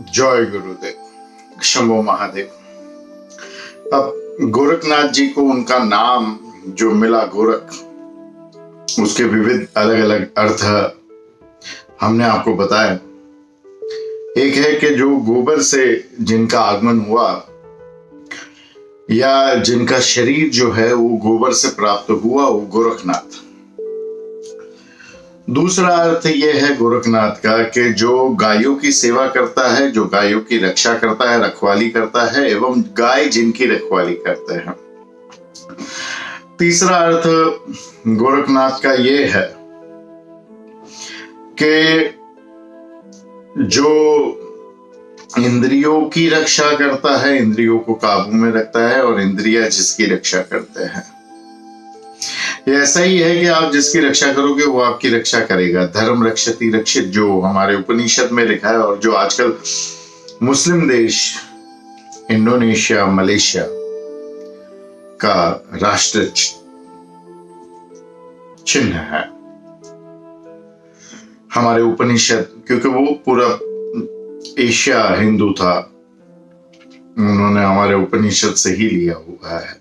जय गुरुदेव, शंभो महादेव। अब गोरखनाथ जी को उनका नाम जो मिला गोरख, उसके विविध अलग अलग अर्थ हमने आपको बताया। एक है कि जो गोबर से जिनका आगमन हुआ या जिनका शरीर जो है वो गोबर से प्राप्त हुआ, वो गोरखनाथ। दूसरा अर्थ यह है गोरखनाथ का कि जो गायों की सेवा करता है, जो गायों की रक्षा करता है, रखवाली करता है, एवं गाय जिनकी रखवाली करते हैं। तीसरा अर्थ गोरखनाथ का यह है कि जो इंद्रियों की रक्षा करता है, इंद्रियों को काबू में रखता है, और इंद्रियां जिसकी रक्षा करते हैं। ये ऐसा ही है कि आप जिसकी रक्षा करोगे वो आपकी रक्षा करेगा। धर्म रक्षति रक्षित, जो हमारे उपनिषद में लिखा है, और जो आजकल मुस्लिम देश इंडोनेशिया, मलेशिया का राष्ट्र चिन्ह है हमारे उपनिषद, क्योंकि वो पूरा एशिया हिंदू था, उन्होंने हमारे उपनिषद से ही लिया हुआ है।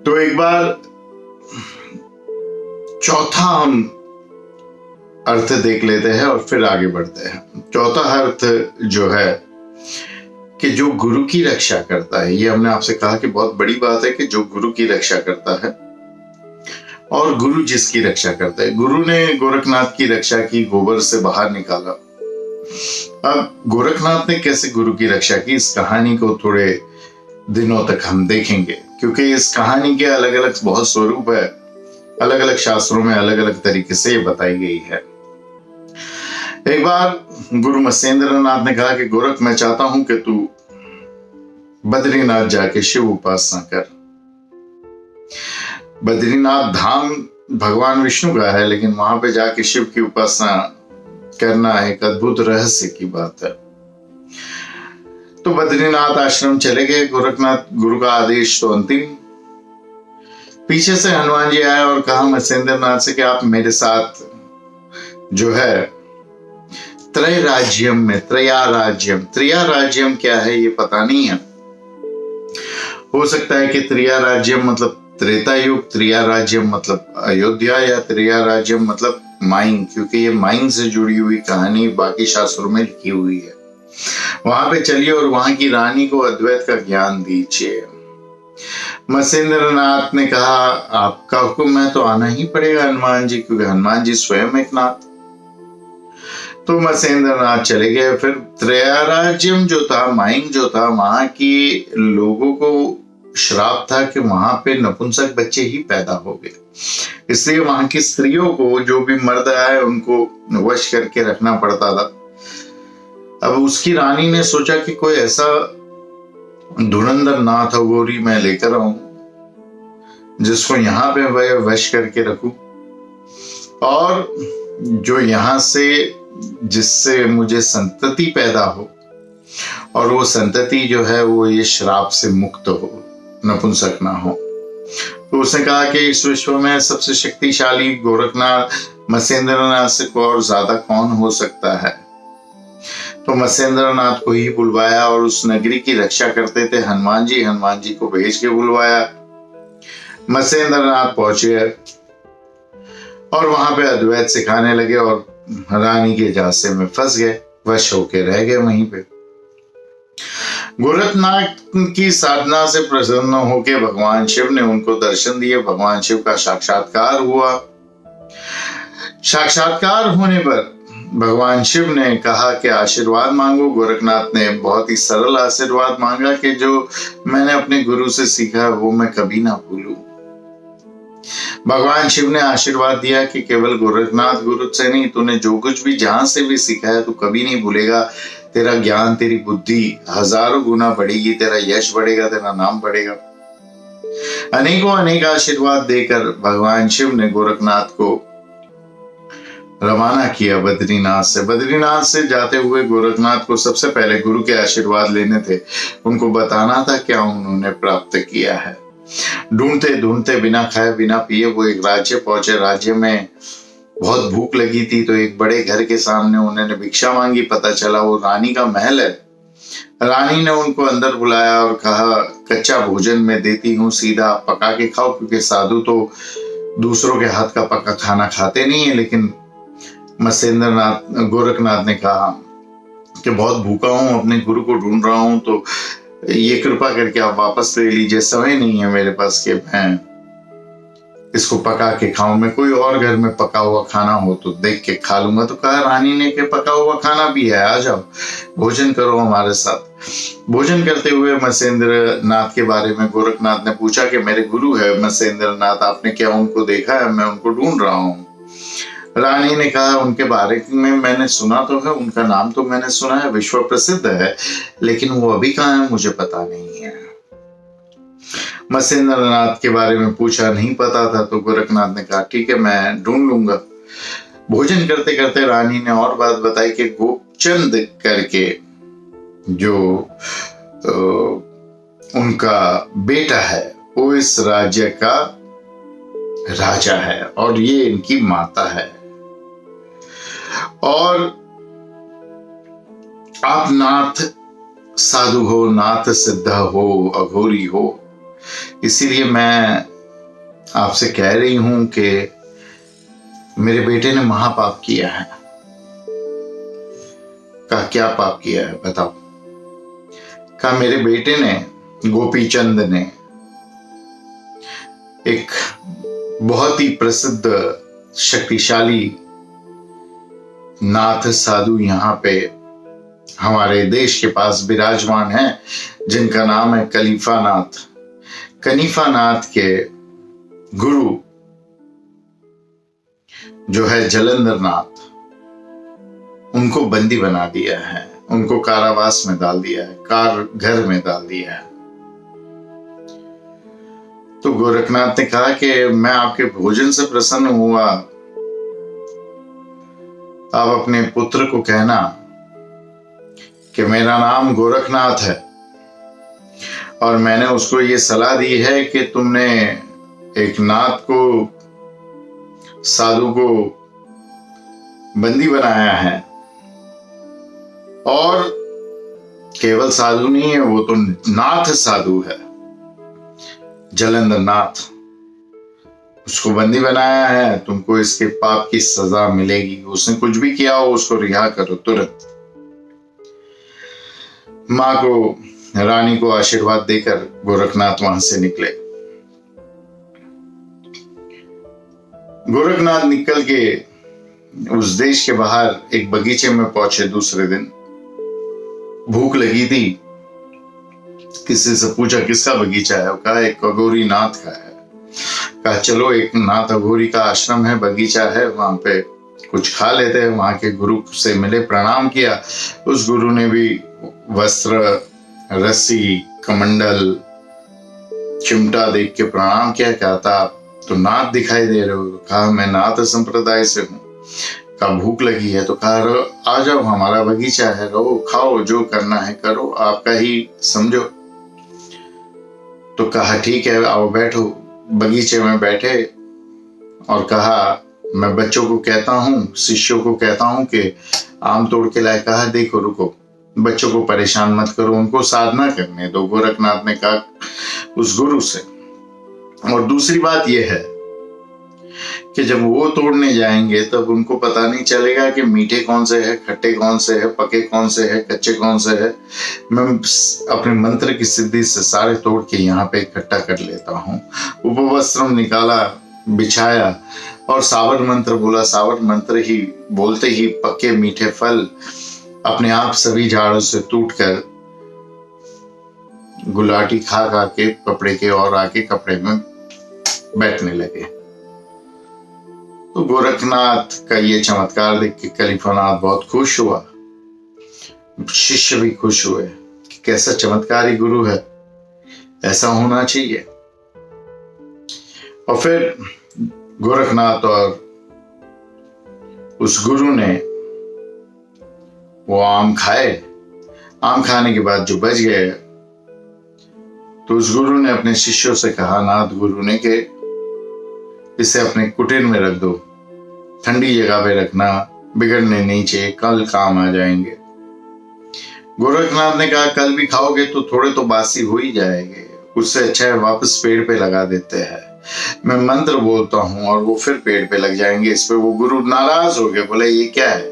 तो एक बार चौथा हम अर्थ देख लेते हैं और फिर आगे बढ़ते हैं। चौथा अर्थ जो है कि जो गुरु की रक्षा करता है, ये हमने आपसे कहा कि बहुत बड़ी बात है कि जो गुरु की रक्षा करता है और गुरु जिसकी रक्षा करता है। गुरु ने गोरखनाथ की रक्षा की, गोबर से बाहर निकाला। अब गोरखनाथ ने कैसे गुरु की रक्षा की, इस कहानी को थोड़े दिनों तक हम देखेंगे, क्योंकि इस कहानी के अलग अलग बहुत स्वरूप है, अलग अलग शास्त्रों में अलग अलग तरीके से बताई गई है। एक बार गुरु मत्स्येंद्रनाथ ने कहा कि गोरख, मैं चाहता हूं कि तू बद्रीनाथ जाके शिव उपासना कर। बद्रीनाथ धाम भगवान विष्णु का है, लेकिन वहां पे जाके शिव की उपासना करना एक अद्भुत रहस्य की बात है। तो बद्रीनाथ आश्रम चले गए गोरखनाथ। गुरु का आदेश तो अंतिम। पीछे से हनुमान जी आए और कहा मत्स्येंद्रनाथ से कि आप मेरे साथ जो है त्रय राज्यम में, त्रया राज्यम क्या है ये पता नहीं है। हो सकता है कि त्रिया राज्यम मतलब त्रेता युग, त्रिया राज्यम मतलब अयोध्या, या त्रिया राज्यम मतलब माइंग, क्योंकि ये माइंग से जुड़ी हुई कहानी बाकी शास्त्रों में लिखी हुई है। वहां पे चलिए और वहां की रानी को अद्वैत का ज्ञान दीजिए। मत्स्येंद्रनाथ ने कहा, आपका हुक्म है तो आना ही पड़ेगा हनुमान जी, क्योंकि हनुमान जी स्वयं एक नाथ। तो मत्स्येंद्रनाथ चले गए। फिर त्रयाराज्यम जो था, माइंग जो था, वहां की लोगों को श्राप था कि वहां पे नपुंसक बच्चे ही पैदा हो गए, इसलिए वहां की स्त्रियों को, जो भी मर्द आए उनको वश करके रखना पड़ता था। अब उसकी रानी ने सोचा कि कोई ऐसा धुरंधर नाथ अघोरी मैं लेकर आऊं जिसको यहां पे वह वश करके रखूं, और जो यहां से, जिससे मुझे संतति पैदा हो, और वो संतति जो है वो ये श्राप से मुक्त हो, नपुंसक ना हो। तो उसने कहा कि इस विश्व में सबसे शक्तिशाली गोरखनाथ, मत्स्येंद्रनाथ से और ज्यादा कौन हो सकता है। तो मत्स्येंद्रनाथ को ही बुलवाया, और उस नगरी की रक्षा करते थे हनुमान जी को भेज के बुलवाया। मत्स्येंद्रनाथ पहुंचे और वहां पे अद्वैत सिखाने लगे, और रानी के झांसे में फंस गए, वश होके रह गए वहीं पे। गोरखनाथ की साधना से प्रसन्न होकर भगवान शिव ने उनको दर्शन दिए। भगवान शिव का साक्षात्कार हुआ। साक्षात्कार होने पर भगवान शिव ने कहा कि आशीर्वाद मांगो। गोरखनाथ ने बहुत ही सरल आशीर्वाद मांगा कि जो मैंने अपने गुरु से सीखा वो मैं कभी ना भूलूं। भगवान शिव ने आशीर्वाद दिया कि केवल गोरखनाथ गुरु से नहीं, तूने जो कुछ भी जहां से भी सीखा है तू कभी नहीं भूलेगा। तेरा ज्ञान, तेरी बुद्धि हजारों गुना बढ़ेगी, तेरा यश बढ़ेगा, तेरा नाम बढ़ेगा। अनेकों अनेक आशीर्वाद देकर भगवान शिव ने गोरखनाथ को रवाना किया बद्रीनाथ से। बद्रीनाथ से जाते हुए गोरखनाथ को सबसे पहले गुरु के आशीर्वाद लेने थे, उनको बताना था क्या उन्होंने प्राप्त किया है। ढूंढते ढूंढते, बिना खाए बिना पिए वो एक राज्य पहुंचे। राज्य में बहुत भूख लगी थी तो एक बड़े घर के सामने उन्होंने भिक्षा मांगी। पता चला वो रानी का महल है। रानी ने उनको अंदर बुलाया और कहा, कच्चा भोजन मैं देती हूँ, सीधा पका के खाओ, क्योंकि साधु तो दूसरों के हाथ का पका खाना खाते नहीं है। लेकिन गोरखनाथ ने कहा कि बहुत भूखा हूं, अपने गुरु को ढूंढ रहा हूं, तो ये कृपा करके आप वापस ले लीजिए, समय नहीं है मेरे पास कि मैं इसको पका के खाऊं। मैं कोई और घर में पका हुआ खाना हो तो देख के खा लूंगा। तो कहा रानी ने कि पका हुआ खाना भी है, आ जाओ भोजन करो हमारे साथ। भोजन करते हुए मत्स्येंद्र नाथ के बारे में गोरखनाथ ने पूछा कि मेरे गुरु है मत्स्येंद्र नाथ, आपने क्या उनको देखा है? मैं उनको ढूंढ रहा हूँ। रानी ने कहा उनके बारे में मैंने सुना तो है, उनका नाम तो मैंने सुना है, विश्व प्रसिद्ध है, लेकिन वो अभी कहाँ है मुझे पता नहीं है। मत्स्येंद्र नाथ के बारे में पूछा, नहीं पता था। तो गोरखनाथ ने कहा ठीक है, मैं ढूंढ लूंगा। भोजन करते करते रानी ने और बात बताई कि गोपचंद करके जो उनका बेटा है वो इस राज्य का राजा है और ये इनकी माता है, और आप नाथ साधु हो, नाथ सिद्ध हो, अघोरी हो, इसीलिए मैं आपसे कह रही हूं कि मेरे बेटे ने महापाप किया है। कहा क्या पाप किया है बताओ? कहा मेरे बेटे ने, गोपीचंद ने, एक बहुत ही प्रसिद्ध शक्तिशाली नाथ साधु यहाँ पे हमारे देश के पास विराजमान है, जिनका नाम है कलीफानाथ। कनीफानाथ के गुरु जो है जलंधर नाथ, उनको बंदी बना दिया है, उनको कारावास में डाल दिया है, घर में डाल दिया है। तो गोरखनाथ ने कहा कि मैं आपके भोजन से प्रसन्न हुआ, आप अपने पुत्र को कहना कि मेरा नाम गोरखनाथ है और मैंने उसको ये सलाह दी है कि तुमने एक नाथ को, साधु को बंदी बनाया है, और केवल साधु नहीं है, वो तो नाथ साधु है, जलंधर नाथ, उसको बंदी बनाया है, तुमको इसके पाप की सजा मिलेगी। उसने कुछ भी किया हो उसको रिहा करो तुरंत। मां को, रानी को आशीर्वाद देकर गोरखनाथ वहां से निकले। गोरखनाथ निकल के उस देश के बाहर एक बगीचे में पहुंचे। दूसरे दिन भूख लगी थी, किसी से पूछा किसका बगीचा है? कहा एक अघोरी नाथ का है। कहा चलो एक नाथ अघोरी का आश्रम है, बगीचा है, वहां पे कुछ खा लेते हैं। वहां के गुरु से मिले, प्रणाम किया। उस गुरु ने भी वस्त्र, रस्सी, कमंडल, चिमटा देख के प्रणाम किया। कहता तो नाथ दिखाई दे रहे हो? कहा मैं नाथ संप्रदाय से हूँ। कहा भूख लगी है? तो कहा आ जाओ, हमारा बगीचा है, रहो, खाओ, जो करना है करो, आपका ही समझो। तो कहा ठीक है, आओ बैठो। बगीचे में बैठे और कहा मैं बच्चों को कहता हूँ, शिष्यों को कहता हूँ कि आम तोड़ के लाए। कहा देखो रुको, बच्चों को परेशान मत करो, उनको साधना करने दो। गोरखनाथ ने कहा उस गुरु से। और दूसरी बात यह है कि जब वो तोड़ने जाएंगे तब उनको पता नहीं चलेगा कि मीठे कौन से है, खट्टे कौन से है, पके कौन से है, कच्चे कौन से है। मैं अपने मंत्र की सिद्धि से सारे तोड़ के यहाँ पे इकट्ठा कर लेता हूँ। उपवस्त्रम निकाला, बिछाया और सावर मंत्र बोला। सावर मंत्र ही बोलते ही पके मीठे फल अपने आप सभी झाड़ों से टूटकर गुलाटी खा खा के कपड़े के और आके कपड़े में बैठने लगे। तो गोरखनाथ का ये चमत्कार देख के कलीफानाथ बहुत खुश हुआ, शिष्य भी खुश हुए कि कैसा चमत्कारी गुरु है, ऐसा होना चाहिए। और फिर गोरखनाथ और उस गुरु ने वो आम खाए। आम खाने के बाद जो बच गए तो उस गुरु ने अपने शिष्यों से कहा, नाथ गुरु ने, कि इसे अपने कुटीर में रख दो, ठंडी जगह पे रखना, बिगड़ने नहीं चाहिए, कल काम आ जाएंगे। गोरखनाथ ने कहा कल भी खाओगे तो थोड़े तो बासी हो ही जाएंगे, उससे अच्छा है वापस पेड़ पे लगा देते हैं। मैं मंत्र बोलता हूं और वो फिर पेड़ पे लग जाएंगे। इस पे वो गुरु नाराज हो गए, बोले ये क्या है?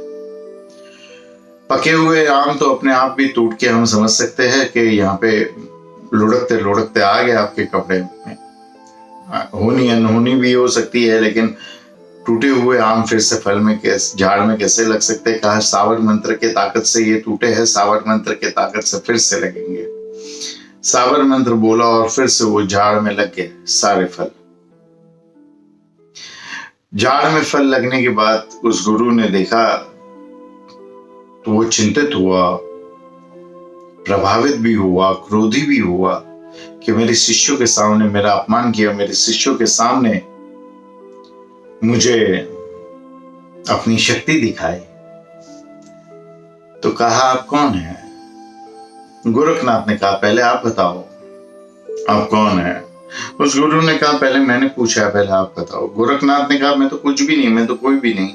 पके हुए आम तो अपने आप भी टूट के हम समझ सकते हैं कि यहाँ पे लुढ़कते लुढ़कते आ गए आपके कपड़े में। होनी अनहोनी भी हो सकती है, लेकिन टूटे हुए आम फिर से फल में झाड़ में कैसे लग सकते हैं? कहा सावर मंत्र के ताकत से ये टूटे हैं, सावर मंत्र के ताकत से फिर से लगेंगे। सावर मंत्र बोला और फिर से वो झाड़ में लग गए सारे फल। झाड़ में फल लगने के बाद उस गुरु ने देखा तो वो चिंतित हुआ, प्रभावित भी हुआ, क्रोधी भी हुआ कि मेरे शिष्यों के सामने मेरा अपमान किया, मेरे शिष्यों के सामने मुझे अपनी शक्ति दिखाई। तो कहा आप कौन है? गोरखनाथ ने कहा पहले आप बताओ आप कौन है? उस गुरु ने कहा पहले मैंने पूछा, पहले आप बताओ। गोरखनाथ ने कहा मैं तो कुछ भी नहीं, मैं तो कोई भी नहीं,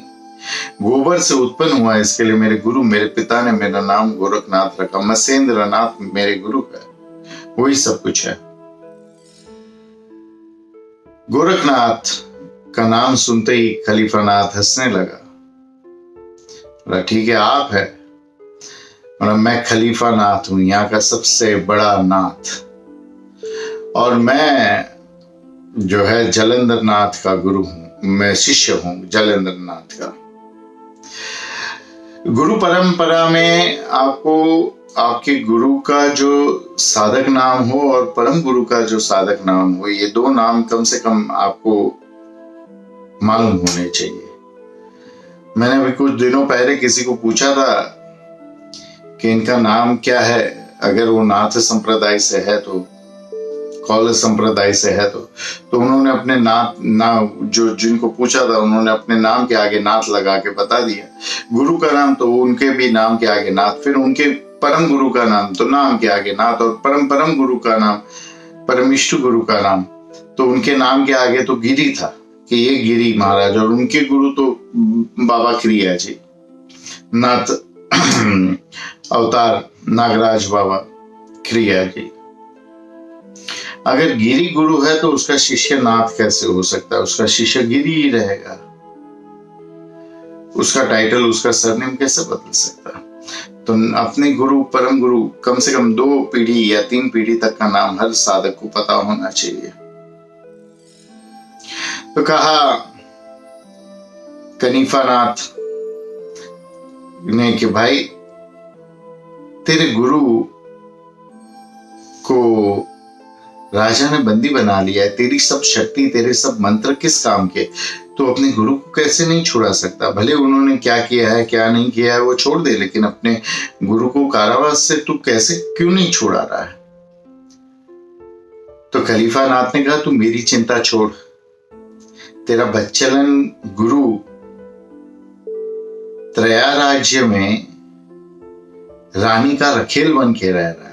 गोबर से उत्पन्न हुआ, इसके लिए मेरे गुरु मेरे पिता ने मेरा नाम गोरखनाथ रखा, मसेंद्र नाथ मेरे गुरु है, वही सब कुछ है। गोरखनाथ का नाम सुनते ही खलीफानाथ हंसने लगा। बोला ठीक है आप है? बोला मैं खलीफानाथ हूं, यहाँ का सबसे बड़ा नाथ, और मैं जो है जलेंद्र नाथ का गुरु हूं, मैं शिष्य हूं जलेंद्र नाथ का। गुरु परंपरा में आपको आपके गुरु का जो साधक नाम हो और परम गुरु का जो साधक नाम हो, ये दो नाम कम से कम आपको मालूम होने चाहिए। मैंने अभी कुछ दिनों पहले किसी को पूछा था कि इनका नाम क्या है, अगर वो नाथ संप्रदाय से है तो, कौल संप्रदाय से है तो उन्होंने अपने नाम जो जिनको पूछा था उन्होंने अपने नाम के आगे नाथ लगा के बता दिया। गुरु का नाम तो उनके भी नाम के आगे नाथ, फिर उनके परम गुरु का नाम तो नाम के आगे नाथ, और परम परम गुरु का नाम, परमिष्ठ गुरु का नाम तो उनके नाम के आगे तो गिरी था कि ये गिरी महाराज, और उनके गुरु तो बाबा क्रिया जी, नाथ अवतार नागराज बाबा क्रिया जी। अगर गिरी गुरु है तो उसका शिष्य नाथ कैसे हो सकता है? उसका शिष्य गिरी ही रहेगा, उसका टाइटल, उसका सरनेम कैसे बदल सकता? तो अपने गुरु परम गुरु कम से कम 2 पीढ़ी या 3 पीढ़ी तक का नाम हर साधक को पता होना चाहिए। तो कहा कनीफानाथ ने कि भाई तेरे गुरु को राजा ने बंदी बना लिया है, तेरी सब शक्ति, तेरे सब मंत्र किस काम के? तो अपने गुरु को कैसे नहीं छुड़ा सकता? भले उन्होंने क्या किया है क्या नहीं किया है वो छोड़ दे, लेकिन अपने गुरु को कारावास से तू कैसे क्यों नहीं छुड़ा रहा है? तो खलीफानाथ ने कहा तू मेरी चिंता छोड़, तेरा बच्चलन गुरु त्रया राज्य में रानी का रखेल बन के रह रहा है,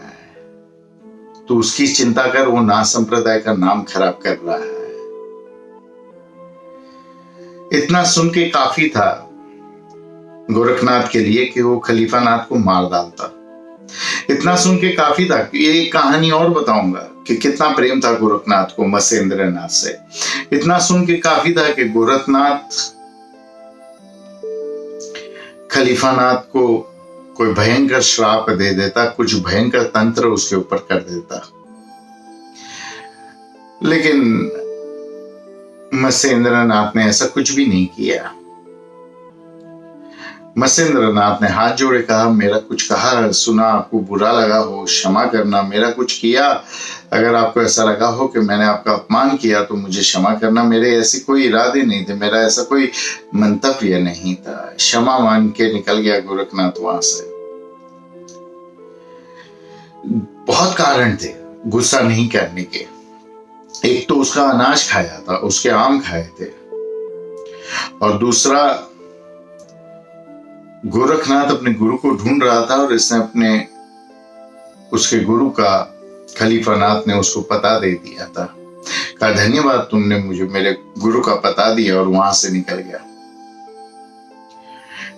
तो उसकी चिंता कर, वो नाथ संप्रदाय का नाम खराब कर रहा है। इतना सुन के काफी था गोरखनाथ के लिए कि वो खलीफानाथ को मार डालता। इतना सुन के काफी था। ये कहानी और बताऊंगा कि कितना प्रेम था गोरखनाथ को मसेंद्र नाथ से। इतना सुन के काफी था कि गोरखनाथ खलीफानाथ को कोई भयंकर श्राप दे देता, कुछ भयंकर तंत्र उसके ऊपर कर देता, लेकिन मसेंद्र नाथ ने ऐसा कुछ भी नहीं किया। मसेंद्र नाथ ने हाथ जोड़े कहा मेरा कुछ कहा सुना आपको बुरा लगा हो क्षमा करना, मेरा कुछ किया अगर आपको ऐसा लगा हो कि मैंने आपका अपमान किया तो मुझे क्षमा करना, मेरे ऐसे कोई इरादे नहीं थे, मेरा ऐसा कोई मंतव्य नहीं था। क्षमा मान के निकल गया गोरखनाथ वहां से। बहुत कारण थे गुस्सा नहीं करने के। एक तो उसका अनाज खाया था, उसके आम खाए थे, और दूसरा गोरखनाथ अपने गुरु को ढूंढ रहा था और इसने अपने उसके गुरु का खलीफानाथ ने उसको पता दे दिया था। कहा धन्यवाद तुमने मुझे मेरे गुरु का पता दिया, और वहां से निकल गया।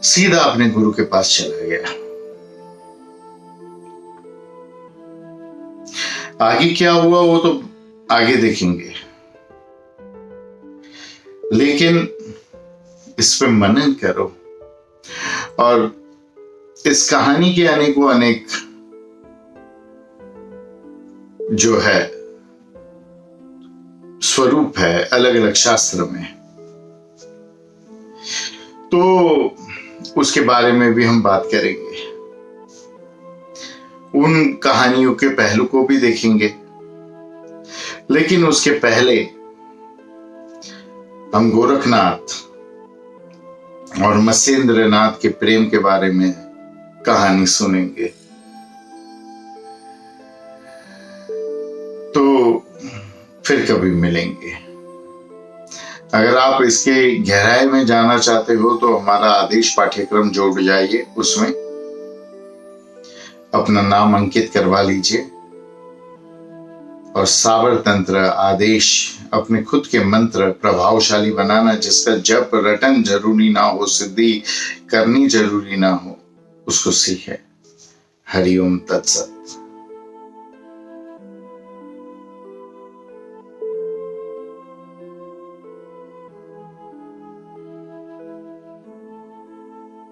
सीधा अपने गुरु के पास चला गया। आगे क्या हुआ वो तो आगे देखेंगे, लेकिन इस पे मनन करो और इस कहानी के अनेकों अनेक जो है स्वरूप है अलग अलग शास्त्र में, तो उसके बारे में भी हम बात करेंगे। उन कहानियों के पहलू को भी देखेंगे, लेकिन उसके पहले हम गोरखनाथ और मत्स्येंद्रनाथ के प्रेम के बारे में कहानी सुनेंगे। तो फिर कभी मिलेंगे। अगर आप इसके गहराई में जाना चाहते हो तो हमारा आदेश पाठ्यक्रम जोड़ जाइए, उसमें अपना नाम अंकित करवा लीजिए और सावर तंत्र आदेश अपने खुद के मंत्र प्रभावशाली बनाना, जिसका जप रटन जरूरी ना हो, सिद्धि करनी जरूरी ना हो, उसको सीखे। हरिओम तत्सत।